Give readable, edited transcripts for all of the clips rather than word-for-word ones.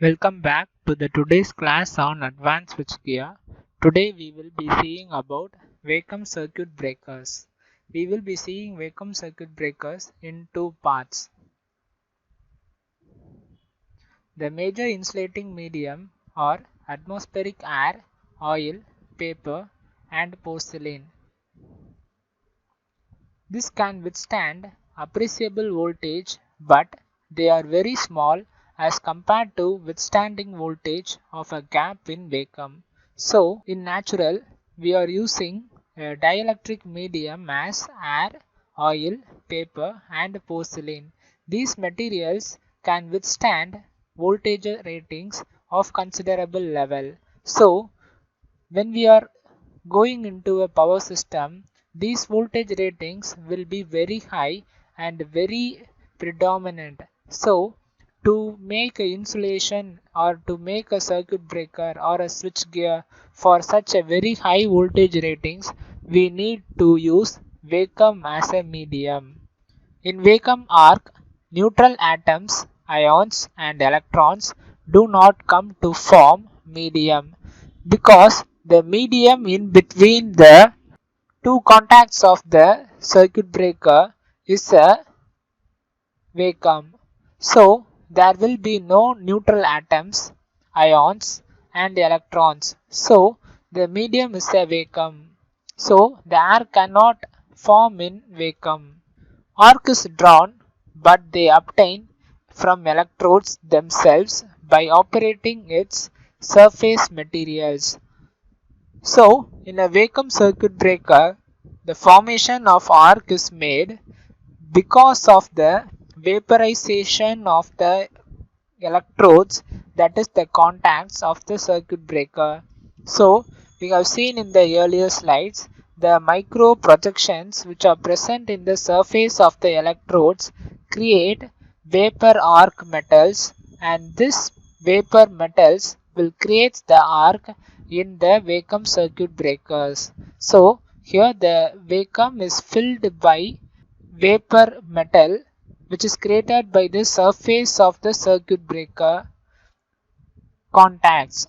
Welcome back to the today's class on advanced switchgear. Today we will be seeing about vacuum circuit breakers. We will be seeing vacuum circuit breakers in two parts. The major insulating medium are atmospheric air, oil, paper and porcelain. This can withstand appreciable voltage, but they are very small as compared to withstanding voltage of a gap in vacuum. So, in natural, we are using a dielectric medium as air, oil, paper and porcelain. These materials can withstand voltage ratings of considerable level. So, when we are going into a power system, these voltage ratings will be very high and very predominant. So, to make a insulation or to make a circuit breaker or a switch gear for such a very high voltage ratings, we need to use vacuum as a medium. In vacuum arc, neutral atoms, ions and electrons do not come to form medium because the medium in between the two contacts of the circuit breaker is a vacuum. So there will be no neutral atoms, ions and electrons. So the medium is a vacuum. So the air cannot form in vacuum. Arc is drawn, but they obtain from electrodes themselves by operating its surface materials. So, in a vacuum circuit breaker, the formation of arc is made because of the vaporization of the electrodes, that is the contacts of the circuit breaker. So, we have seen in the earlier slides the micro projections which are present in the surface of the electrodes create vapor arc metals, and this vapor metals will create the arc in the vacuum circuit breakers. So, here the vacuum is filled by vapor metal which is created by the surface of the circuit breaker contacts.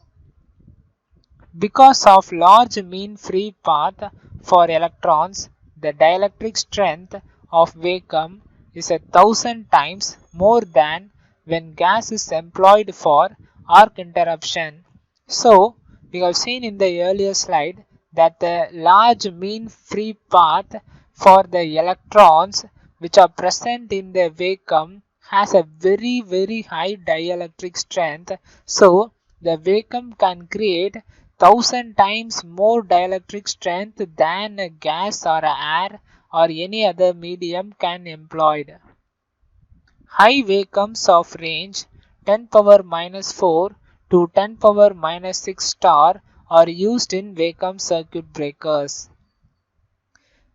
Because of large mean free path for electrons, the dielectric strength of vacuum is 1,000 times more than when gas is employed for arc interruption. So, we have seen in the earlier slide that the large mean free path for the electrons which are present in the vacuum has a very high dielectric strength. So, the vacuum can create 1,000 times more dielectric strength than a gas or a air or any other medium can employed. High vacuums of range 10 power minus 4 to 10 power minus 6 star are used in vacuum circuit breakers.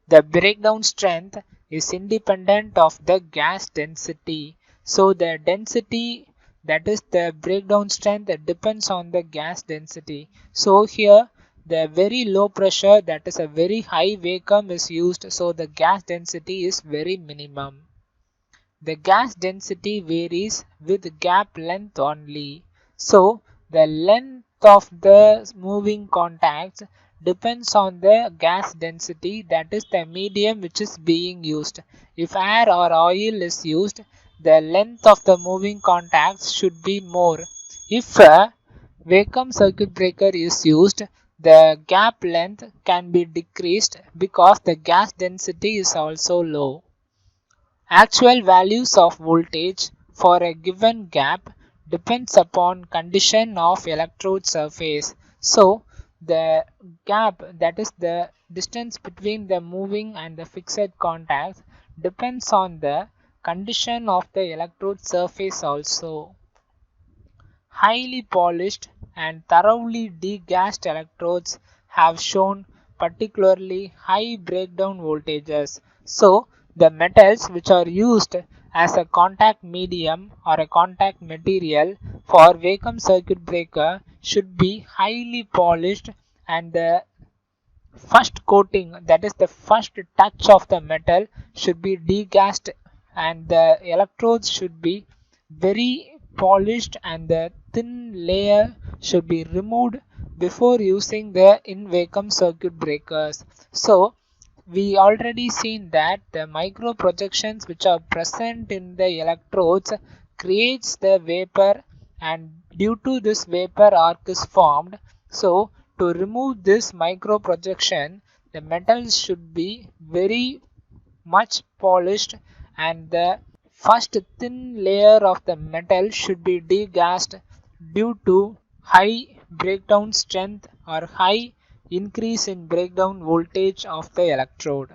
The breakdown strength is independent of the gas density. So the density, that is the breakdown strength, depends on the gas density. So here the very low pressure, that is a very high vacuum is used, so the gas density is very minimum. The gas density varies with gap length only. So the length of the moving contacts depends on the gas density, that is the medium which is being used. If air or oil is used, the length of the moving contacts should be more. If a vacuum circuit breaker is used, the gap length can be decreased because the gas density is also low. Actual values of voltage for a given gap depends upon condition of electrode surface. So the gap, that is the distance between the moving and the fixed contacts, depends on the condition of the electrode surface also. Highly polished and thoroughly degassed electrodes have shown particularly high breakdown voltages. So, the metals which are used as a contact medium or a contact material for vacuum circuit breaker should be highly polished, and the first coating, that is the first touch of the metal, should be degassed, and the electrodes should be very polished and the thin layer should be removed before using the in vacuum circuit breakers. So we already seen that the micro projections which are present in the electrodes creates the vapor, and due to this vapor arc is formed. So to remove this micro projection, the metals should be very much polished, and the first thin layer of the metal should be degassed due to high breakdown strength or high increase in breakdown voltage of the electrode.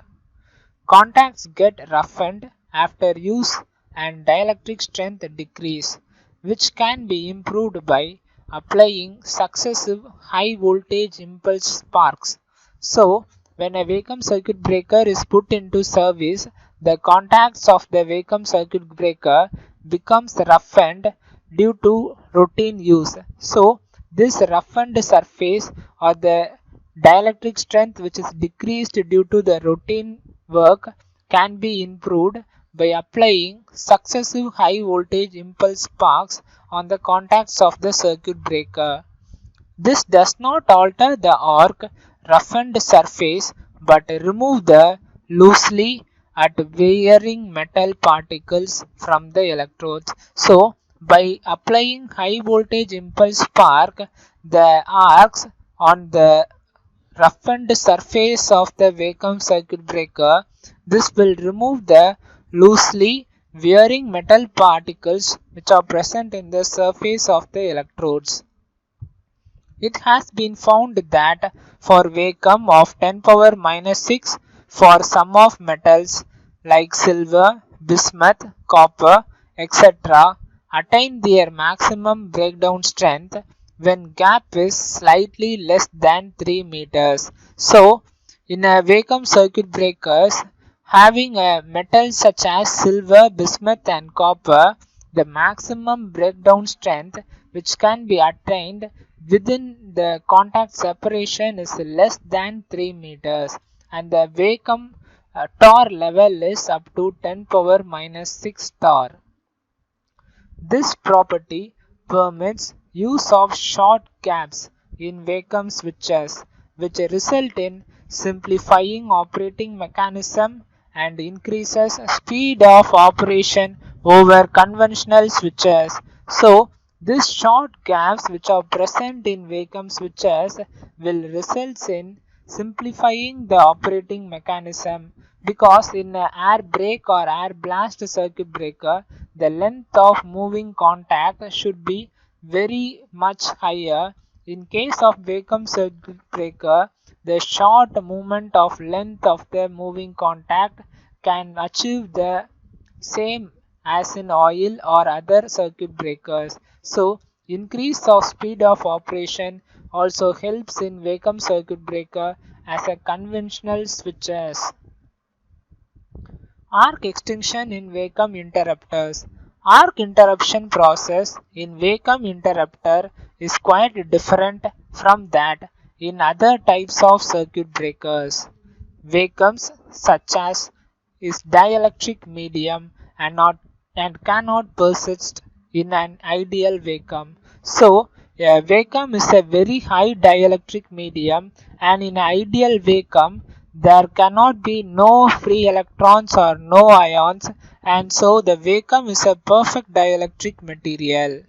Contacts get roughened after use and dielectric strength decrease, which can be improved by applying successive high voltage impulse sparks. So, when a vacuum circuit breaker is put into service, the contacts of the vacuum circuit breaker becomes roughened due to routine use. So, this roughened surface or the dielectric strength which is decreased due to the routine work can be improved by applying successive high voltage impulse sparks on the contacts of the circuit breaker. This does not alter the arc roughened surface but remove the loosely at varying metal particles from the electrodes. So by applying high voltage impulse spark, the arcs on the roughened surface of the vacuum circuit breaker, this will remove the loosely wearing metal particles which are present in the surface of the electrodes. It has been found that for vacuum of 10 power minus 6 for some of metals like silver, bismuth, copper, etc. attain their maximum breakdown strength when gap is slightly less than 3 meters. So, in a vacuum circuit breakers, having a metal such as silver, bismuth and copper, the maximum breakdown strength which can be attained within the contact separation is less than 3 meters, and the vacuum torr level is up to 10 power minus 6 torr. This property permits use of short gaps in vacuum switches, which result in simplifying operating mechanism and increases speed of operation over conventional switches. So these short gaps which are present in vacuum switches will result in simplifying the operating mechanism, because in an air brake or air blast circuit breaker, the length of moving contact should be very much higher. In case of vacuum circuit breaker, the short movement of length of the moving contact can achieve the same as in oil or other circuit breakers. So increase of speed of operation also helps in vacuum circuit breaker as a conventional switches. Arc extinction in vacuum interrupters. Arc interruption process in vacuum interrupter is quite different from that in other types of circuit breakers. Vacuums such as is dielectric medium and cannot persist in an ideal vacuum. So a vacuum is a very high dielectric medium, and in ideal vacuum there cannot be no free electrons or no ions, and so the vacuum is a perfect dielectric material.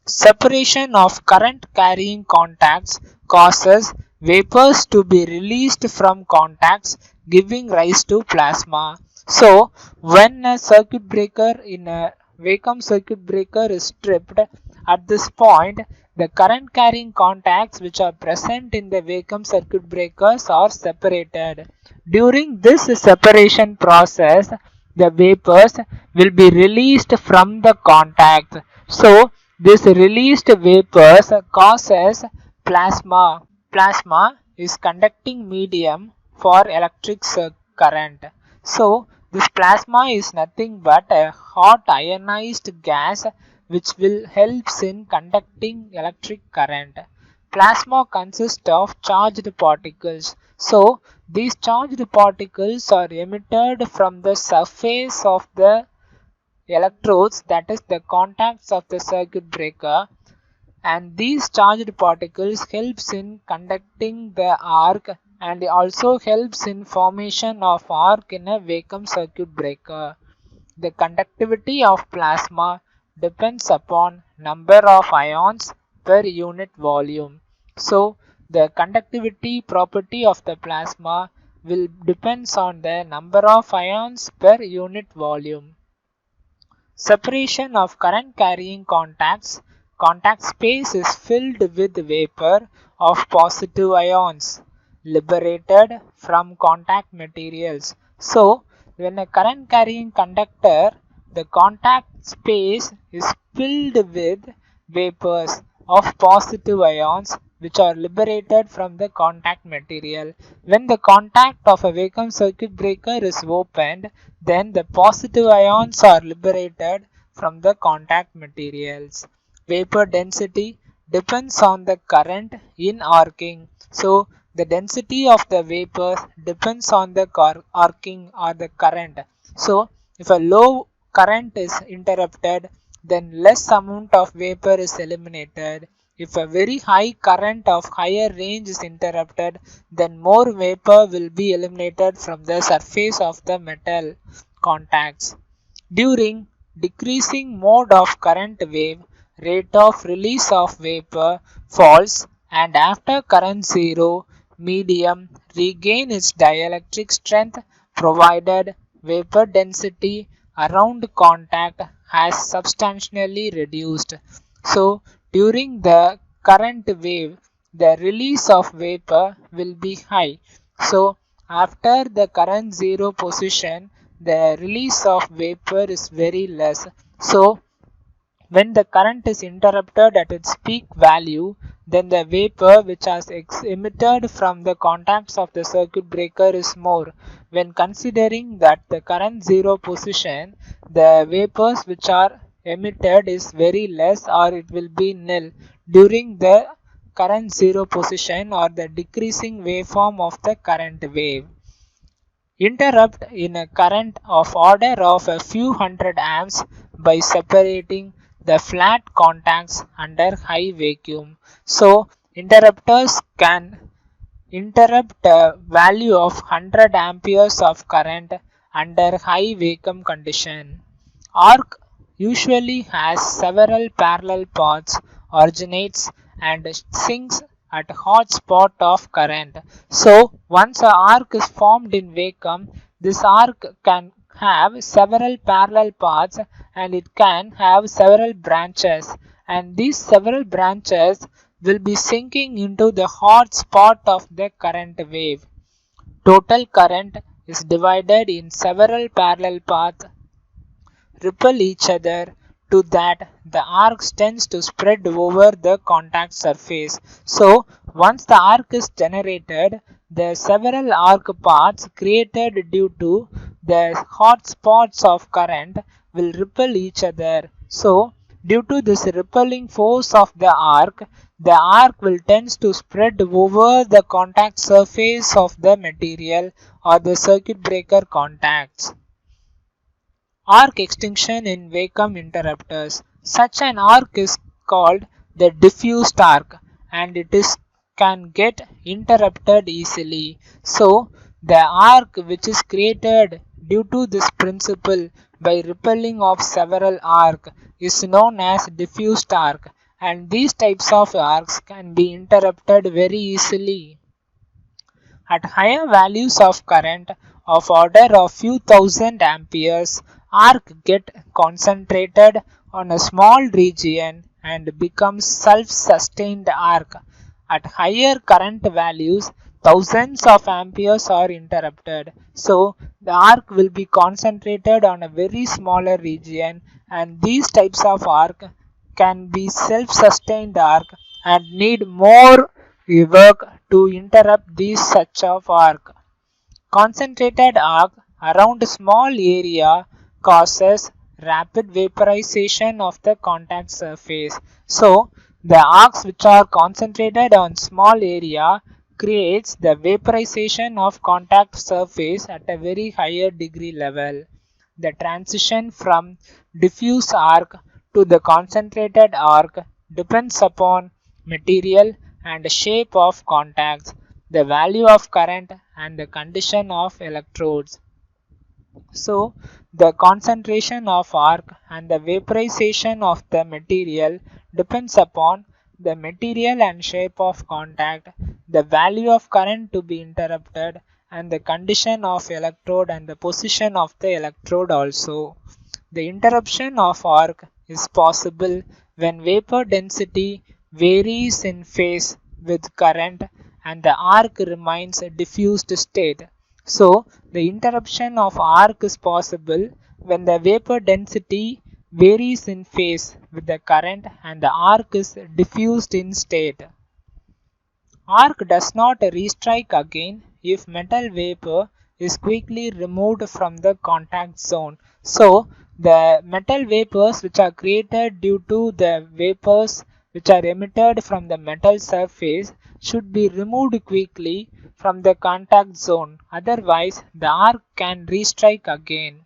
Separation of current carrying contacts causes vapors to be released from contacts, giving rise to plasma. So when a circuit breaker in a vacuum circuit breaker is stripped, at this point the current carrying contacts which are present in the vacuum circuit breakers are separated. During this separation process, the vapors will be released from the contact. So this released vapors causes plasma. Plasma is conducting medium for electric current. So this plasma is nothing but a hot ionized gas which will helps in conducting electric current. Plasma consists of charged particles. So these charged particles are emitted from the surface of the electrodes, that is the contacts of the circuit breaker, and these charged particles helps in conducting the arc and also helps in formation of arc in a vacuum circuit breaker. The conductivity of plasma depends upon number of ions per unit volume. So the conductivity property of the plasma will depends on the number of ions per unit volume. Separation of current carrying contacts. Contact space is filled with vapor of positive ions liberated from contact materials. So, when a current carrying conductor, the contact space is filled with vapors of positive ions which are liberated from the contact material. When the contact of a vacuum circuit breaker is opened, then the positive ions are liberated from the contact materials. Vapor density depends on the current in arcing. So the density of the vapor depends on the arcing or the current. So if a low current is interrupted, then less amount of vapor is eliminated. If a very high current of higher range is interrupted, then more vapor will be eliminated from the surface of the metal contacts. During decreasing mode of current wave, rate of release of vapor falls, and after current zero, medium regain its dielectric strength provided vapor density around contact has substantially reduced. So during the current wave, the release of vapor will be high. So after the current zero position, the release of vapor is very less. So when the current is interrupted at its peak value, then the vapor which has emitted from the contacts of the circuit breaker is more. When considering that the current zero position, the vapors which are emitted is very less or it will be nil during the current zero position or the decreasing waveform of the current wave. Interrupt in a current of order of a few hundred amps by separating the flat contacts under high vacuum. So interrupters can interrupt a value of 100 amperes of current under high vacuum condition. Arc usually has several parallel paths, originates and sinks at hot spot of current. So once an arc is formed in vacuum, this arc can have several parallel paths and it can have several branches, and these several branches will be sinking into the hot spot of the current wave. Total current is divided in several parallel paths repel each other to that the arc tends to spread over the contact surface. So once the arc is generated, the several arc paths created due to the hot spots of current will repel each other. So due to this repelling force of the arc will tend to spread over the contact surface of the material or the circuit breaker contacts. Arc extinction in vacuum interrupters. Such an arc is called the diffused arc and it is can get interrupted easily. So the arc which is created due to this principle by repelling of several arc is known as diffused arc, and these types of arcs can be interrupted very easily. At higher values of current of order of few thousand amperes, arc get concentrated on a small region and becomes self-sustained arc. At higher current values, thousands of amperes are interrupted. So the arc will be concentrated on a very smaller region, and these types of arc can be self-sustained arc and need more work to interrupt these such of arc. Concentrated arc around a small area causes rapid vaporization of the contact surface. So the arcs which are concentrated on small area creates the vaporization of contact surface at a very higher degree level. the transition from diffuse arc to the concentrated arc depends upon material and shape of contacts, the value of current, and the condition of electrodes. So, the concentration of arc and the vaporization of the material depends upon the material and shape of contact, the value of current to be interrupted, and the condition of electrode and the position of the electrode also. The interruption of arc is possible when vapor density varies in phase with current and the arc remains a diffused state. So, the interruption of arc is possible when the vapor density varies in phase with the current and the arc is diffused in state. Arc does not restrike again if metal vapor is quickly removed from the contact zone. So, the metal vapors which are created due to the vapors which are emitted from the metal surface should be removed quickly from the contact zone, otherwise the arc can restrike again.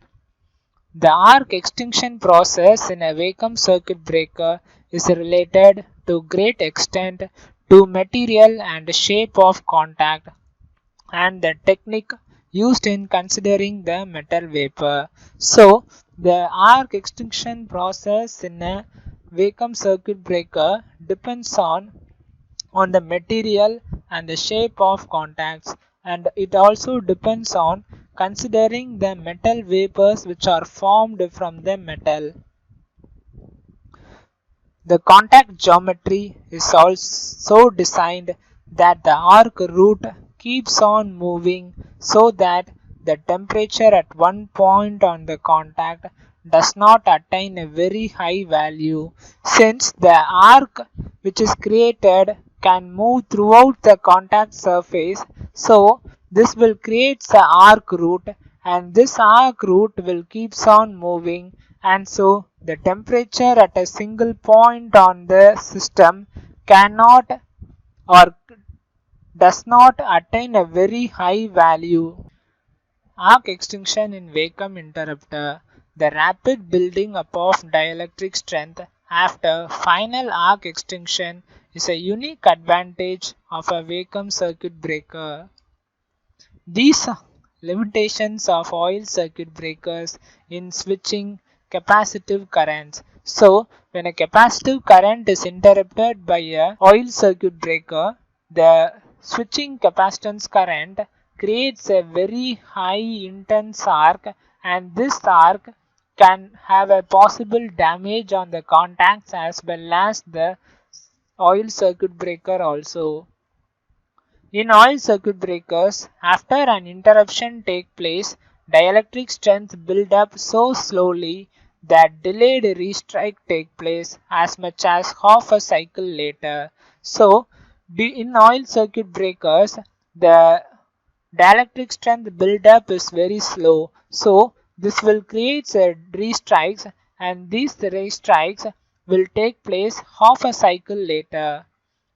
The arc extinction process in a vacuum circuit breaker is related to great extent to material and shape of contact and the technique used in considering the metal vapor. So, the arc extinction process in a vacuum circuit breaker depends on the material and the shape of contacts, and it also depends on considering the metal vapors which are formed from the metal. The contact geometry is also designed that the arc route keeps on moving so that the temperature at one point on the contact does not attain a very high value. Since the arc which is created can move throughout the contact surface, so this will create the arc route, and this arc route will keeps on moving, and so the temperature at a single point on the system cannot or does not attain a very high value. Arc extinction in vacuum interrupter. The rapid building up of dielectric strength after final arc extinction is a unique advantage of a vacuum circuit breaker. These limitations of oil circuit breakers in switching capacitive currents. So, when a capacitive current is interrupted by a oil circuit breaker, the switching capacitance current creates a very high intense arc, and this arc can have a possible damage on the contacts as well as the oil circuit breaker also. In oil circuit breakers, after an interruption takes place, dielectric strength build up so slowly that delayed restrike take place as much as half a cycle later. So, in oil circuit breakers, the dielectric strength build up is very slow. So, this will create restrikes, and these restrikes will take place half a cycle later.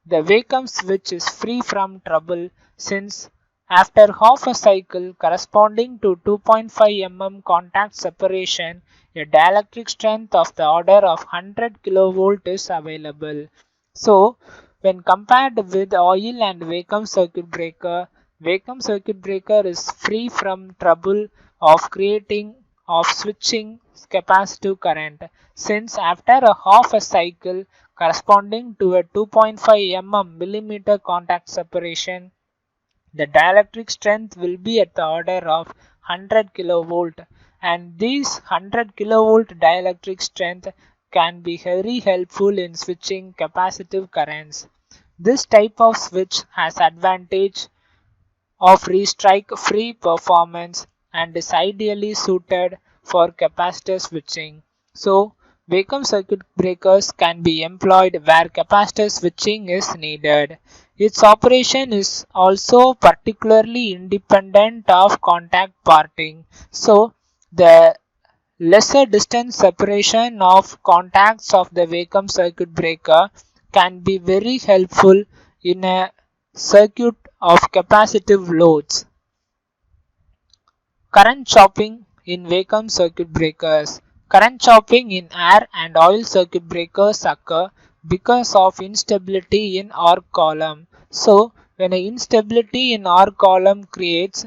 The vacuum switch is free from trouble since after half a cycle corresponding to 2.5 mm contact separation, a dielectric strength of the order of 100 kV is available. So, when compared with oil and vacuum circuit breaker is free from trouble of switching capacitive current, since after a half a cycle corresponding to a 2.5 mm contact separation, the dielectric strength will be at the order of 100 kV, and this 100 kV dielectric strength can be very helpful in switching capacitive currents. This type of switch has advantage of restrike free performance and is ideally suited for capacitor switching. So, vacuum circuit breakers can be employed where capacitor switching is needed. Its operation is also particularly independent of contact parting. So, the lesser distance separation of contacts of the vacuum circuit breaker can be very helpful in a circuit of capacitive loads. Current chopping in vacuum circuit breakers. Current chopping in air and oil circuit breakers occur because of instability in arc column. So, when an instability in arc column creates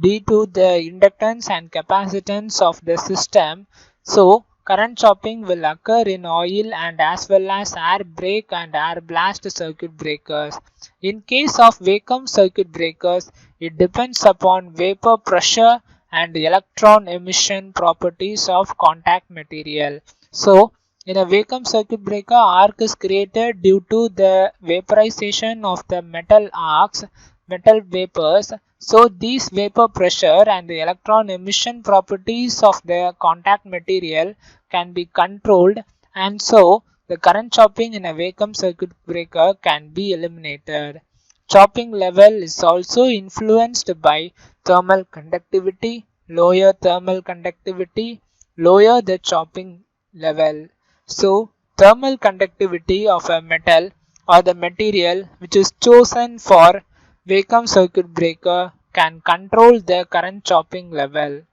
due to the inductance and capacitance of the system, so current chopping will occur in oil and as well as air brake and air blast circuit breakers. In case of vacuum circuit breakers, it depends upon vapor pressure and electron emission properties of contact material. So, in a vacuum circuit breaker, arc is created due to the vaporization of the metal arcs, metal vapors. So, these vapor pressure and the electron emission properties of the contact material can be controlled, and so the current chopping in a vacuum circuit breaker can be eliminated. Chopping level is also influenced by thermal conductivity. Lower thermal conductivity, lower the chopping level. So, thermal conductivity of a metal or the material which is chosen for vacuum circuit breaker can control the current chopping level.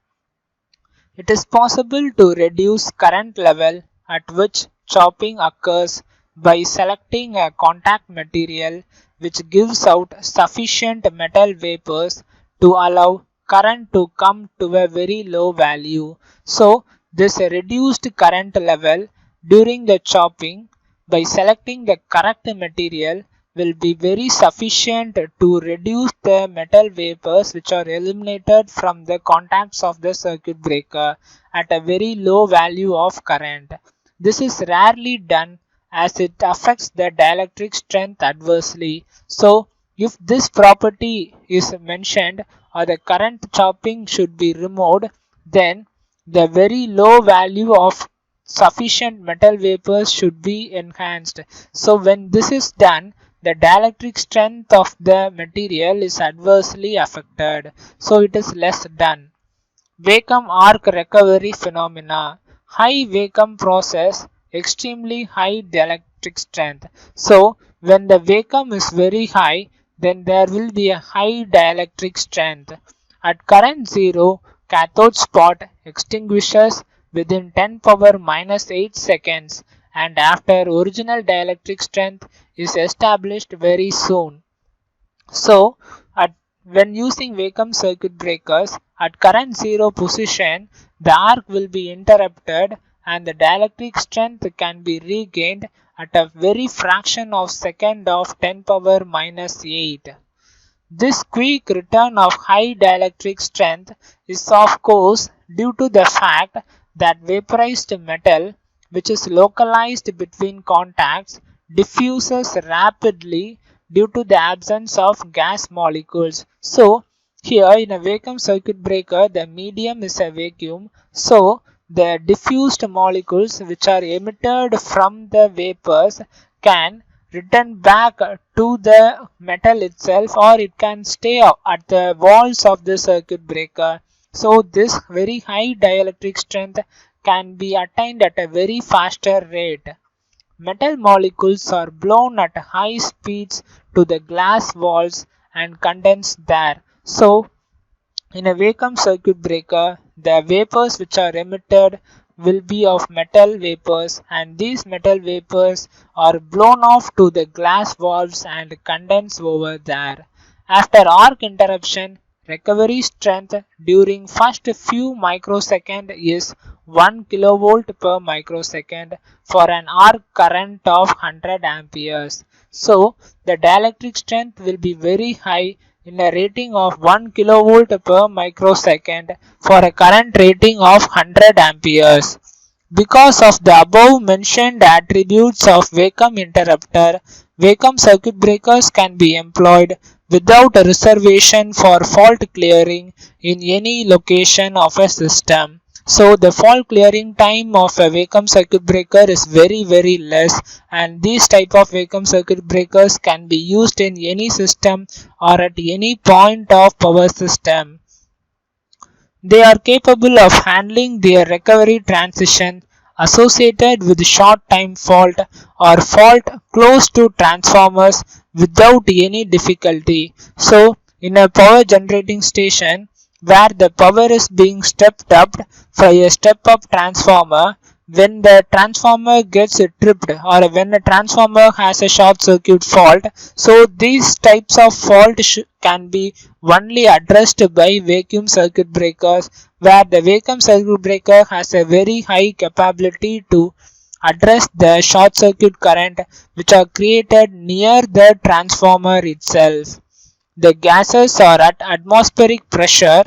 It is possible to reduce current level at which chopping occurs by selecting a contact material which gives out sufficient metal vapors to allow current to come to a very low value. So, this reduced current level during the chopping by selecting the correct material will be very sufficient to reduce the metal vapors which are eliminated from the contacts of the circuit breaker at a very low value of current. This is rarely done as it affects the dielectric strength adversely. So, if this property is mentioned or the current chopping should be removed, then the very low value of sufficient metal vapors should be enhanced. So, when this is done, the dielectric strength of the material is adversely affected, so it is less done. Vacuum arc recovery phenomena. High vacuum process, extremely high dielectric strength. So, when the vacuum is very high, then there will be a high dielectric strength. At current 0, cathode spot extinguishes within 10 power minus 8 seconds, and after original dielectric strength is established very soon. So, when using vacuum circuit breakers, at current 0 position, the arc will be interrupted and the dielectric strength can be regained at a very fraction of second of 10 power minus 8. This quick return of high dielectric strength is of course due to the fact that vaporized metal, which is localized between contacts, diffuses rapidly due to the absence of gas molecules. So, here in a vacuum circuit breaker, the medium is a vacuum. So, the diffused molecules which are emitted from the vapors can return back to the metal itself, or it can stay at the walls of the circuit breaker. So, this very high dielectric strength can be attained at a very faster rate. Metal molecules are blown at high speeds to the glass walls and condense there. So, in a vacuum circuit breaker, the vapors which are emitted will be of metal vapors, and these metal vapors are blown off to the glass valves and condense over there. After arc interruption, recovery strength during first few microseconds is 1 kilovolt per microsecond for an arc current of 100 amperes. So, the dielectric strength will be very high in a rating of 1 kilovolt per microsecond for a current rating of 100 amperes. Because of the above mentioned attributes of vacuum interrupter, vacuum circuit breakers can be employed without a reservation for fault clearing in any location of a system. So the fault clearing time of a vacuum circuit breaker is very less, and these type of vacuum circuit breakers can be used in any system or at any point of power system. They are capable of handling their recovery transition associated with short time fault or fault close to transformers without any difficulty. So, in a power generating station, where the power is being stepped up from a step up transformer. When the transformer gets tripped or when a transformer has a short circuit fault, so these types of fault can be only addressed by vacuum circuit breakers, where the vacuum circuit breaker has a very high capability to address the short circuit current which are created near the transformer itself. The gases are at atmospheric pressure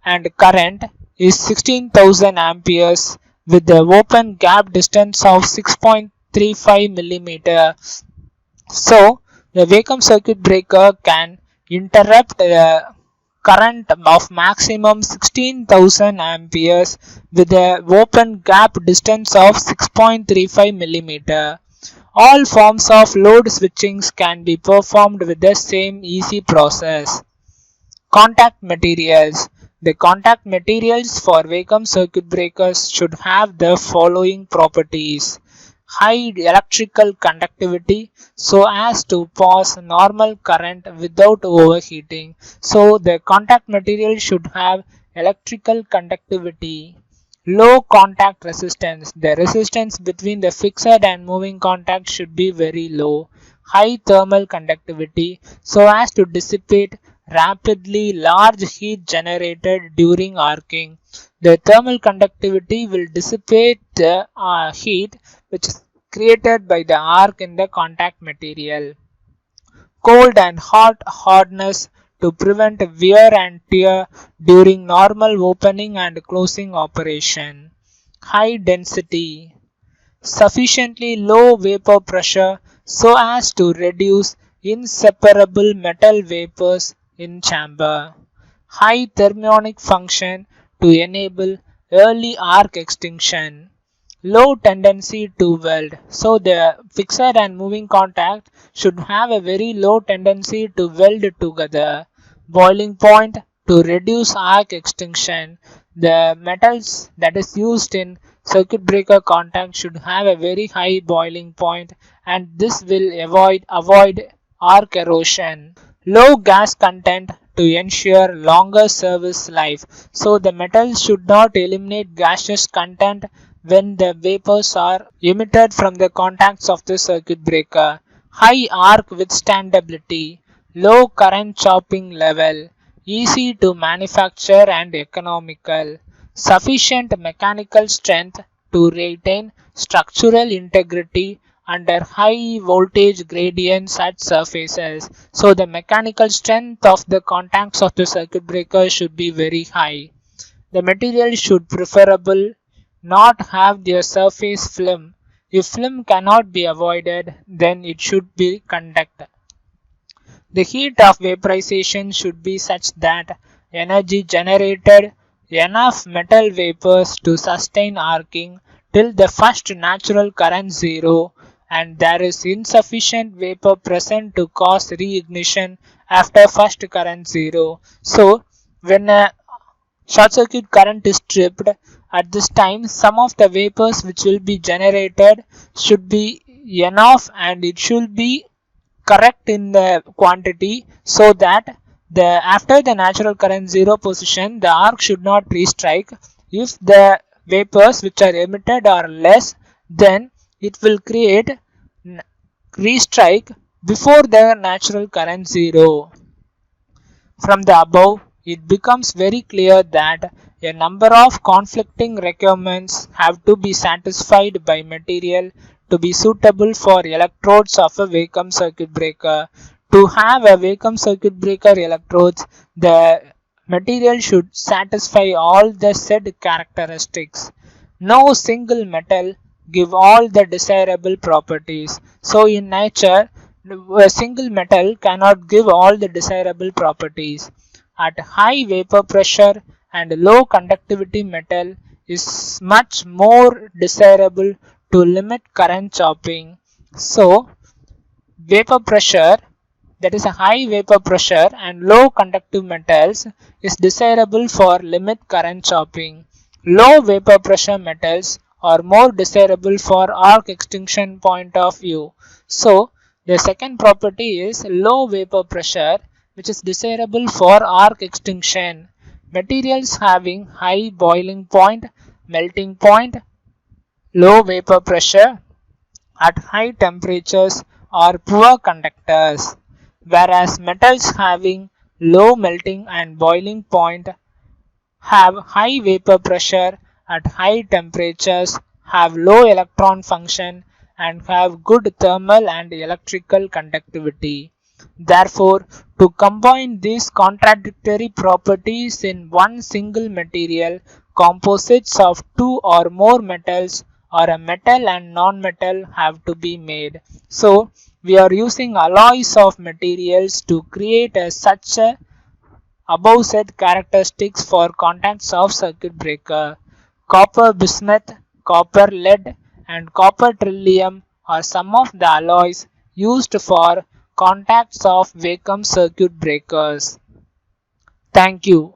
and current is 16,000 amperes with the open gap distance of 6.35 millimeter. So the vacuum circuit breaker can interrupt the current of maximum 16,000 amperes with a open gap distance of 6.35 millimeter. All forms of load switchings can be performed with the same easy process. Contact materials. The contact materials for vacuum circuit breakers should have the following properties: high electrical conductivity so as to pass normal current without overheating. So the contact material should have electrical conductivity. Low contact resistance. The resistance between the fixed and moving contact should be very low. High thermal conductivity so as to dissipate rapidly large heat generated during arcing. The thermal conductivity will dissipate the heat which is created by the arc in the contact material. Cold and hot hardness to prevent wear and tear during normal opening and closing operation. High density. Sufficiently low vapor pressure so as to reduce inseparable metal vapors in chamber. High thermionic function to enable early arc extinction. Low tendency to weld. So the fixed and moving contact should have a very low tendency to weld together. Boiling point to reduce arc extinction. The metals that is used in circuit breaker contact should have a very high boiling point, and this will avoid arc erosion. Low gas content to ensure longer service life. So the metals should not eliminate gaseous content when the vapors are emitted from the contacts of the circuit breaker. High arc withstandability, low current chopping level, easy to manufacture and economical, sufficient mechanical strength to retain structural integrity under high voltage gradients at surfaces. So the mechanical strength of the contacts of the circuit breaker should be very high. The material should preferable not have their surface film. If film cannot be avoided, then it should be conduct. The heat of vaporization should be such that energy generated enough metal vapors to sustain arcing till the first natural current zero, and there is insufficient vapor present to cause reignition after first current zero. So when a short circuit current is tripped, at this time some of the vapors which will be generated should be enough and it should be correct in the quantity, so that the after the natural current zero position the arc should not restrike. If the vapors which are emitted are less, then it will create restrike before the natural current zero. From the above, it becomes very clear that a number of conflicting requirements have to be satisfied by material to be suitable for electrodes of a vacuum circuit breaker. To have a vacuum circuit breaker electrodes, the material should satisfy all the said characteristics. No single metal give all the desirable properties. So in nature, a single metal cannot give all the desirable properties. At high vapor pressure and low conductivity, metal is much more desirable to limit current chopping. So vapor pressure, that is a high vapor pressure and low conductive metals, is desirable for limit current chopping. Low vapor pressure metals are more desirable for arc extinction point of view. So the second property is low vapor pressure, which is desirable for arc extinction. Materials having high boiling point, melting point, low vapor pressure at high temperatures are poor conductors, whereas metals having low melting and boiling point have high vapor pressure at high temperatures, have low electron function, and have good thermal and electrical conductivity. Therefore, to combine these contradictory properties in one single material, composites of two or more metals or a metal and non-metal have to be made. So, we are using alloys of materials to create such a above said characteristics for contacts of circuit breaker. Copper bismuth, copper lead and copper trillium are some of the alloys used for contacts of vacuum circuit breakers. Thank you.